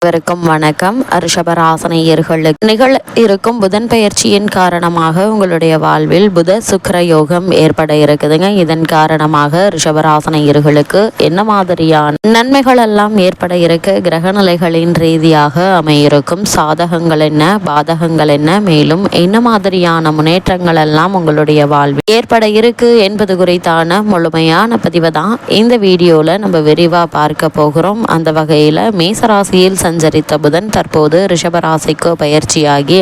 வணக்கம். ரிஷபராசினியர்களுக்கு நிகழ இருக்கும் புதன் பயிற்சியின் காரணமாக உங்களுடைய வாழ்வில் புத சுக்கிர யோகம் ஏற்பட இருக்குதுங்க. இதன் காரணமாக ரிஷபராசினியர்களுக்கு என்ன மாதிரியான நன்மைகள் எல்லாம் ஏற்பட இருக்கு, கிரக நிலைகளின் ரீதியாக அமையிருக்கும் சாதகங்கள் என்ன, பாதகங்கள் என்ன, மேலும் என்ன மாதிரியான முன்னேற்றங்கள் எல்லாம் உங்களுடைய வாழ்வில் ஏற்பட இருக்கு என்பது குறித்தான முழுமையான பதிவை தான் இந்த வீடியோல நம்ம விரிவா பார்க்க போகிறோம். அந்த வகையில மேசராசியில் சஞ்சரித்த புதன் தற்போது ரிஷபராசிக்கு பயிற்சியாகி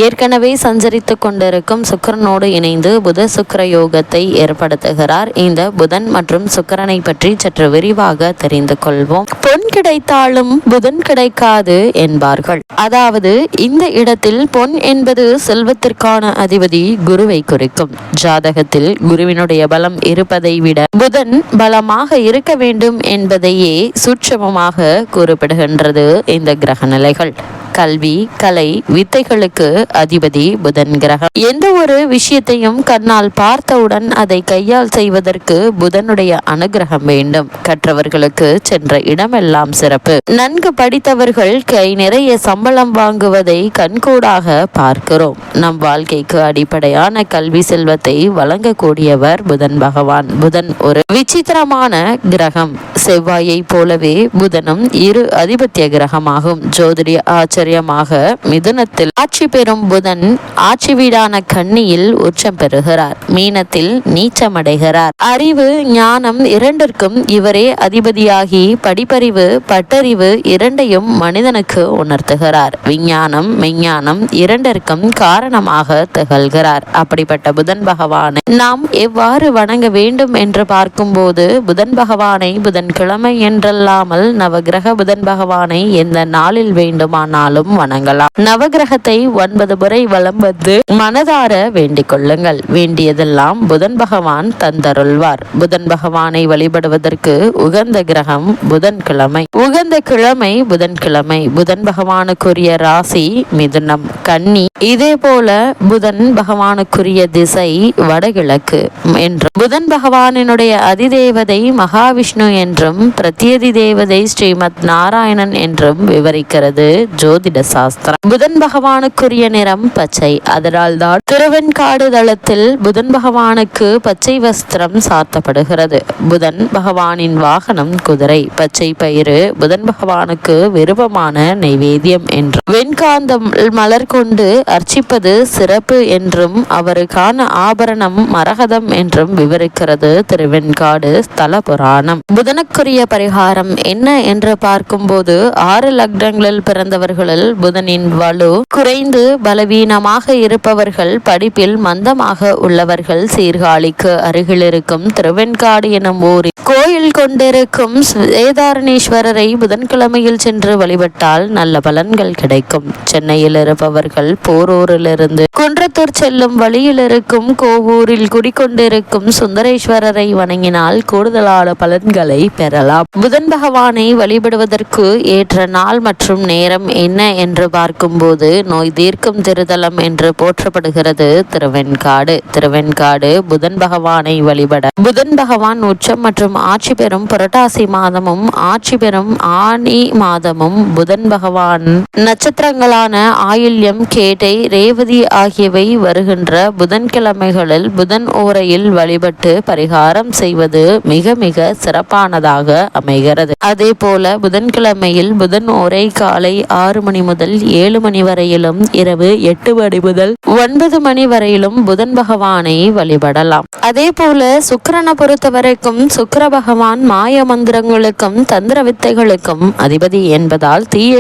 ஏற்கனவே சஞ்சரித்து கொண்டிருக்கும் சுக்கிரனோடு இணைந்து புத சுக்கிர யோகத்தை ஏற்படுத்துகிறார். இந்த புதன் மற்றும் சுக்கிரனை பற்றி சற்று விரிவாக தெரிந்து கொள்வோம். பொன் கிடைத்தாலும் புதன் கிடைக்காது என்பார்கள். அதாவது இந்த இடத்தில் பொன் என்பது செல்வத்திற்கான அதிபதி குருவை குறிக்கும். ஜாதகத்தில் குருவினுடைய பலம் இருப்பதை விட புதன் பலமாக இருக்க வேண்டும் என்பதையே சூட்சமமாக கூறப்படுகின்றது. இந்த கிரக நிலைகள் கல்வி, கலை, வித்தைகளுக்கு அதிபதி புதன் கிரகம். எந்த ஒரு விஷயத்தையும் கண்ணால் பார்த்தவுடன் அதை கையால் செய்வதற்கு புதனுடைய அனுகிரகம் வேண்டும். கற்றவர்களுக்கு சென்ற இடமெல்லாம் சிறப்பு. நன்கு படித்தவர்கள் கை நிறைய சம்பளம் வாங்குவதை கண்கூடாக பார்க்கிறோம். நம் வாழ்க்கைக்கு அடிப்படையான கல்வி செல்வத்தை வழங்கக்கூடியவர் புதன் பகவான். புதன் ஒரு விசித்திரமான கிரகம். செவ்வாயை போலவே புதனும் இரு அதிபத்திய கிரகமாகும். ஜோதிட ஆச்சரியமாக மிதுனத்தில் ஆட்சி பெறும் புதன் ஆட்சி வீடான கன்னியில் உச்சம் பெறுகிறார். மீனத்தில் நீச்சமடைகிறார். அறிவு, ஞானம் இரண்டிற்கும் இவரே அதிபதியாகி படிப்பறிவு, பட்டறிவு இரண்டையும் மனிதனுக்கு உணர்த்துகிறார். விஞ்ஞானம், மெஞ்ஞானம் இரண்டிற்கும் காரணமாக திகழ்கிறார். அப்படிப்பட்ட புதன் பகவானை நாம் எவ்வாறு வணங்க வேண்டும் என்று பார்க்கும்போது புதன் பகவானை புதன்கிழமை என்றல்லாமல் நவகிரக புதன் பகவானை எந்த நாளில் வேண்டுமானாலும் வணங்கலாம். நவகிரகத்தை 9 முறை வலம் வந்து மனதார வேண்டிக் கொள்ளுங்கள். வேண்டியதெல்லாம் புதன் பகவான் தந்தருள்வார். புதன் பகவானை வழிபடுவதற்கு உகந்த கிரகம் புதன்கிழமை. உகந்த கிழமை புதன்கிழமை. புதன் பகவானுக்குரிய ராசி மிதுனம், கன்னி. இதே போல புதன் பகவானுக்குரிய திசை வடகிழக்கு என்றும் புதன் பகவானினுடைய அதிதேவதை மகாவிஷ்ணு என்றும் பிரத்யதி தேவதை ஸ்ரீமத் நாராயணன் என்றும் விவரிக்கிறது ஜோதிட சாஸ்திரம். புதன் பகவானுக்குரிய நிறம் பச்சை. அதனால் தான் திருவெண்காடு தளத்தில் புதன் பகவானுக்கு பச்சை வஸ்திரம் சாத்தப்படுகிறது. புதன் பகவானின் வாகனம் குதிரை. பச்சை பயிறு புதன் பகவானுக்கு விருப்பமான நைவேத்தியம் என்றும் வெண்காந்தம் மலர் கொண்டு அர்ச்சிப்பது சிறப்பு என்றும் அவருக்கான ஆபரணம் மரகதம் என்றும் விவரிக்கிறது திருவெண்காடு ஸ்தல புராணம். புதனுக்குரிய பரிகாரம் என்ன என்று பார்க்கும்போது 6 லக்னங்களில் பிறந்தவர்களில் புதனின் வலு குறைந்து பலவீனமாக இருப்பவர்கள், படிப்பில் மந்தமாக உள்ளவர்கள் சீர்காழிக்கு அருகில் இருக்கும் திருவெண்காடு எனும் ஊரில் கோயில் கொண்டிருக்கும் வேதாரணேஸ்வரரை புதன்கிழமையில் சென்று வழிபட்டால் நல்ல பலன்கள் கிடைக்கும். சென்னையில் இருப்பவர்கள் போரூரிலிருந்து குன்றத்தூர் செல்லும் வழியில் இருக்கும் கோவூரில் குடிக்கொண்டிருக்கும் சுந்தரேஸ்வரரை வணங்கினால் கூடுதலான பலன்களை பெறலாம். புதன் பகவானை வழிபடுவதற்கு ஏற்ற நாள் மற்றும் நேரம் என்ன என்று பார்க்கும்போது நோய் தீர்க்கும் திருத்தலம் என்று போற்றப்படுகிறது திருவெண்காடு. திருவெண்காடு புதன் பகவானை வழிபட புதன் பகவான் உச்சம் மற்றும் ஆட்சி பெறும் புரட்டாசி மாதமும் ஆட்சி பெறும் ஆனி மாதமும் புதன் பகவான் நட்சத்திரங்களான ஆயில்யம், கேட்டை, ரேவதி ஆகியவை வருகின்ற புதன்கிழமைகளில் புதன் ஓரையில் வழிபட்டு பரிகாரம் செய்வது மிக மிக சிறப்பானதாக அமைகிறது. அதே போல புதன்கிழமையில் புதன் ஓரை காலை 6 மணி முதல் 7 மணி வரையிலும் இரவு 8 மணி முதல் 9 மணி வரையிலும் புதன் பகவானை வழிபடலாம். அதே போல சுக்கிரனை பொறுத்த வரைக்கும் சுக்கிர பகவான் மாய மந்திரங்களுக்கும் தந்திர வித்தைகளுக்கும் அதிபதி என்பதால் தீய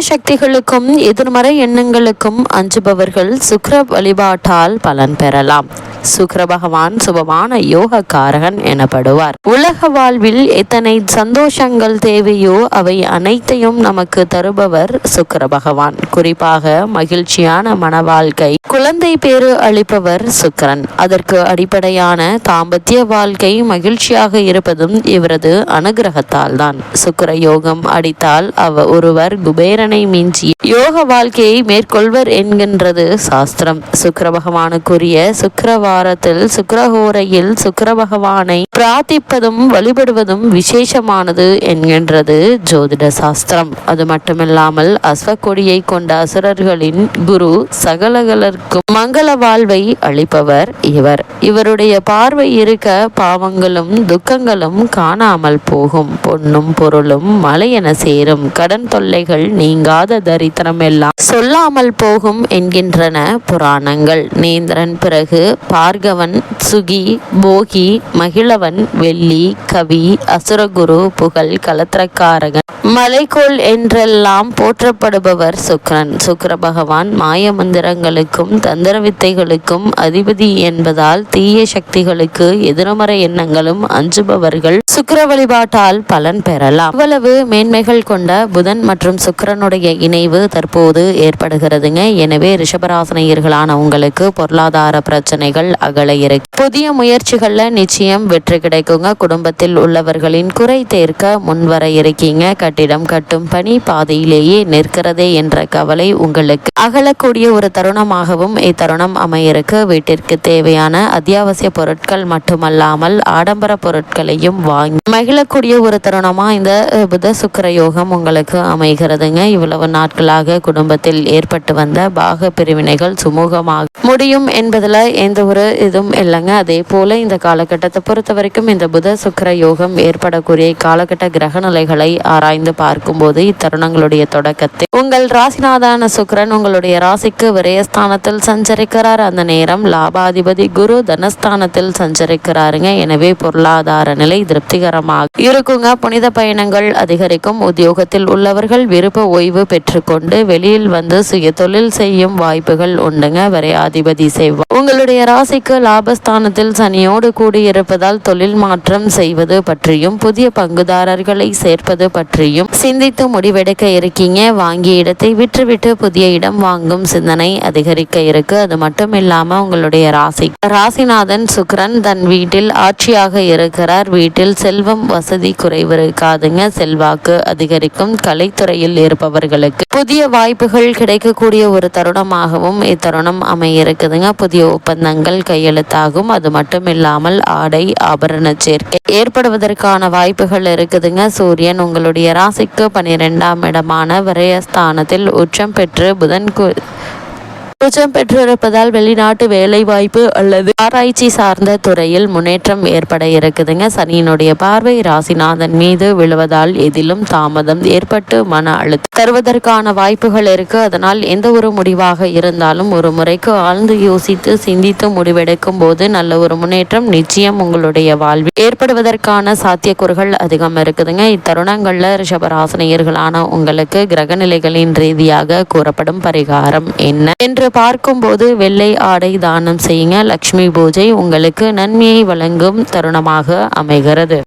சக்திகளுக்கும் எதிர்மறை எண்ணங்களுக்கும் அஞ்சுபவர்கள் சுக்கிர வழிபாட்டால் பலன் பெறலாம். சுக்கிர பகவான் சுபமான யோக காரகன் எனப்படுவார். உலக வாழ்வில் எத்தனை சந்தோஷங்கள் தேவையோ அவை அனைத்தையும் நமக்கு தருபவர் அளிப்பவர் சுக்கிர பகவான். குறிப்பாக மகிழ்ச்சியான மன வாழ்க்கை, குழந்தை பேறு அளிப்பவர் சுக்கிரன். அதற்கு அடிப்படையான தாம்பத்திய வாழ்க்கை மகிழ்ச்சியாக இருப்பதும் இவரது அனுகிரகத்தால் தான். சுக்கிர யோகம் அடித்தால் ஒருவர் குபேரனை மிஞ்சி யோக வாழ்க்கையை மேற்கொள்வர் என்கின்றது சாஸ்திரம். சுக்கிர பகவானுக்குரிய சுக்கிரவாரத்தில் சுக்கிரஹோரையில் சுக்கிர பகவானை பிரார்த்திப்பதும் வழிபடுவதும் விசேஷமானது என்கின்றது ஜோதிட சாஸ்திரம். அது மட்டுமில்லாமல் அஸ்வக்கொடியை கொண்ட அசுரர்களின் குரு சகலகலர்க்கும் மங்கள வாழ்வை அளிப்பவர் இவர். இவருடைய பார்வை இருக்க பாவங்களும் துக்கங்களும் காணாமல் போகும், பொன்னும் பொருளும் மலையென சேரும், கடன் தொல்லைகள் நீங்காத தரித்திரம் எல்லாம் சொல்லாமல் போகும் என்கின்றன புராணங்கள். நேந்திரன் பிறகு பார்கவன், சுகி, போகி, மகிழவன், வெள்ளி, கவி, அசுரகுரு, புகழ், கலத்திரக்காரகன், மலைக்கோள் என்றெல்லாம் போற்றப்படுபவர் சுக்கிரன். சுக்கிர பகவான் மாய மந்திரங்களுக்கும் தந்திர வித்தைகளுக்கும் அதிபதி என்பதால் தீய சக்திகளுக்கு எதிர்மறை எண்ணங்களும் அஞ்சுபவர்கள் சுக்கிர வழிபாட்டால் பலன் பெறலாம். இவ்வளவு மேன்மைகள் கொண்ட புதன் மற்றும் சுக்கிரனுடைய இணைவு தற்போது ஏற்படுகிறதுங்க. எனவே ரிஷபராசினியர்களான உங்களுக்கு பொருளாதார பிரச்சனைகள் அகல இருக்கு. புதிய முயற்சிகள்ல நிச்சயம் வெற்றி கிடைக்குங்க. குடும்பத்தில் உள்ளவர்களின் குறை தீர்க்க முன்வர இருக்கீங்க. கட்டிடம் கட்டும் பணி பாதையிலேயே நிற்கிறதே என்ற கவலை உங்களுக்கு அகலக்கூடிய ஒரு தருணமாகவும் இத்தருணம் அமையிருக்கு. வீட்டிற்கு தேவையான அத்தியாவசிய பொருட்கள் மட்டுமல்லாமல் ஆடம்பர பொருட்களையும் வாங்கி மகிழக்கூடிய ஒரு தருணமா இந்த புத சுக்கிர யோகம் உங்களுக்கு அமைகிறதுங்க. இவ்வளவு நாட்களாக குடும்பத்தில் ஏற்பட்டு வந்த பாக பிரிவினைகள் சுமூகமாக முடியும் என்பதுல எந்த ஒரு இதுவும் இல்லைங்க. அதே போல இந்த காலகட்டத்தை பொறுத்த வரைக்கும் இந்த புத சுக்கிர யோகம் ஏற்படக்கூடிய காலகட்ட கிரக நிலைகளை ஆராய்ந்து பார்க்கும்போது இத்தருணங்களுடைய தொடக்கத்தை உங்கள் ராசிநாதான சுக்கிரன் உங்களுடைய ராசிக்கு விரயஸ்தானத்தில் சஞ்சரிக்கிறார். அந்த நேரம் லாபாதிபதி குரு தனஸ்தானத்தில் சஞ்சரிக்கிறாருங்க. எனவே பொருளாதார நிலை திருப்திகரமாக இருக்குங்க. புனித பயணங்கள் அதிகரிக்கும். உத்தியோகத்தில் உள்ளவர்கள் விருப்ப ஓய்வு பெற்றுக்கொண்டு வெளியில் வந்து சுய தொழில் செய்யும் வாய்ப்புகள் உண்டுங்க. விரையாதிபதி செவ்வாய் உங்களுடைய ராசிக்கு லாபஸ்தானத்தில் சனியோடு கூடியிருப்பதால் தொழில் மாற்றம் செய்வது பற்றியும் புதிய பங்குதாரர்களை சேர்ப்பது பற்றியும் சிந்தித்து முடிவெடுக்க இருக்கீங்க. வாங்கிய இடத்தை விற்றுவிட்டு புதிய இடம் வாங்கும் சிந்தனை அதிகரிக்க இருக்கு. அது மட்டும் இல்லாம உங்களுடைய ராசிநாதன் சுக்கிரன் தன் வீட்டில் ஆட்சியாக இருக்கிறார். வீட்டில் செல்வம் வசதி குறைவு இருக்காதுங்க. செல்வாக்கு அதிகரிக்கும். கலைத்துறையில் இருப்பவர்களுக்கு புதிய வாய்ப்புகள் கிடைக்கக்கூடிய ஒரு தருணமாகவும் இத்தருணம் அமையிருக்குதுங்க. புதிய ஒப்பந்தங்கள் கையெழுத்தாகும். அது மட்டும் இல்லாமல் ஆடை ஆபரண சேர்க்கை ஏற்படுவதற்கான வாய்ப்புகள் இருக்குதுங்க. சூரியன் உங்களுடைய ராசிக்கு 12ஆம் இடமான விரயஸ்தானத்தில் உச்சம் பெற்றிருப்பதால் வெளிநாட்டு வேலை வாய்ப்பு அல்லது ஆராய்ச்சி சார்ந்த துறையில் முன்னேற்றம் ஏற்பட இருக்குதுங்க. சனியினுடைய பார்வை ராசிநாதன் மீது விழுவதால் எதிலும் தாமதம் ஏற்பட்டு மன அழுத்தம் தருவதற்கான வாய்ப்புகள் இருக்கு. அதனால் எந்த ஒரு முடிவாக இருந்தாலும் ஒரு முறைக்கு ஆழ்ந்து யோசித்து சிந்தித்து முடிவெடுக்கும் போது நல்ல ஒரு முன்னேற்றம் நிச்சயம் உங்களுடைய வாழ்வில் ஏற்படுவதற்கான சாத்தியக்கூறுகள் அதிகம் இருக்குதுங்க. இத்தருணங்கள்ல ரிஷபராசினியர்களான உங்களுக்கு கிரகநிலைகளின் ரீதியாக கூறப்படும் பரிகாரம் என்ன என்று பார்க்கும்போது வெள்ளை ஆடை தானம் செய்யுங்க. லட்சுமி பூஜை உங்களுக்கு நன்மையை வழங்கும் தருணமாக அமைகிறது.